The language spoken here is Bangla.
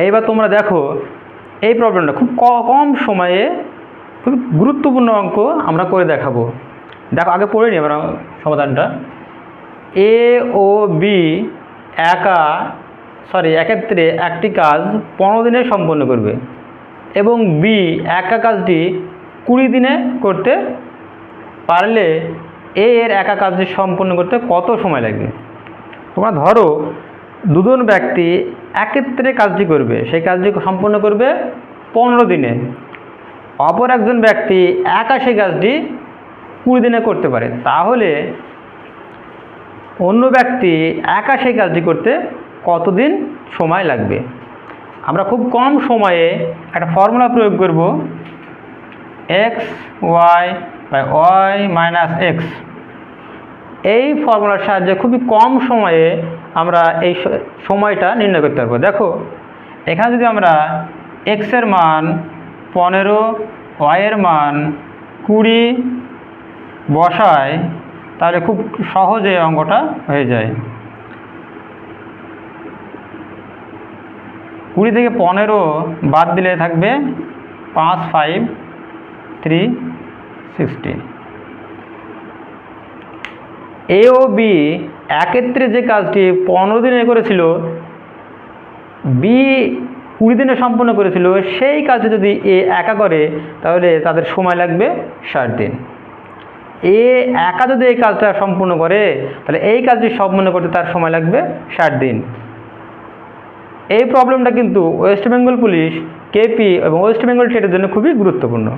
এইবার তোমরা দেখো এই প্রবলেমটা খুব কম সময়ে খুব গুরুত্বপূর্ণ অঙ্ক আমরা করে দেখাবো। দেখো আগে পড়ে নিই আমরা সমাধানটা। এ ও বি একত্রে একটি কাজ 15 দিনে সম্পন্ন করবে এবং বি একা কাজটি 20 দিনে করতে পারলে এ এর একা কাজটি সম্পন্ন করতে কত সময় লাগবে। তোমরা ধরো দুজন ব্যক্তি একত্রে কাজটি করবে, সেই কাজটি সম্পন্ন করবে 15 দিনে, অপর একজন ব্যক্তি একা সেই কাজটি 20 দিনে করতে পারে, তাহলে অন্য ব্যক্তি একা সেই কাজটি করতে কতদিন সময় লাগবে। আমরা খুব কম সময়ে একটা ফর্মুলা প্রয়োগ করব, X Y by Y minus X. এই ফর্মুলার সাহায্যে খুবই কম সময়ে আমরা এই সময়টা নির্ণয় করতে পারবো। দেখো এখানে যদি আমরা এক্সের মান 15, ওয়াইয়ের মান 20 বসাই, তাহলে খুব সহজে অঙ্কটা হয়ে যায়। 20 থেকে 15 বাদ দিলে থাকবে 5, 5, 3, 16। এ ও বি একত্রে যে কাজটি 15 দিনে করেছিল, বি 20 দিনে সম্পন্ন করেছিল, সেই কাজটি যদি এ একা করে তাহলে তাদের সময় লাগবে 60 দিন। এ একা যদি এই কাজটা সম্পূর্ণ করে তাহলে এই কাজটি সম্পূর্ণ করতে তার সময় লাগবে 60 দিন। এই প্রবলেমটা কিন্তু ওয়েস্ট বেঙ্গল পুলিশ, কেপি এবং ওয়েস্ট বেঙ্গল টেটের জন্য খুবই গুরুত্বপূর্ণ।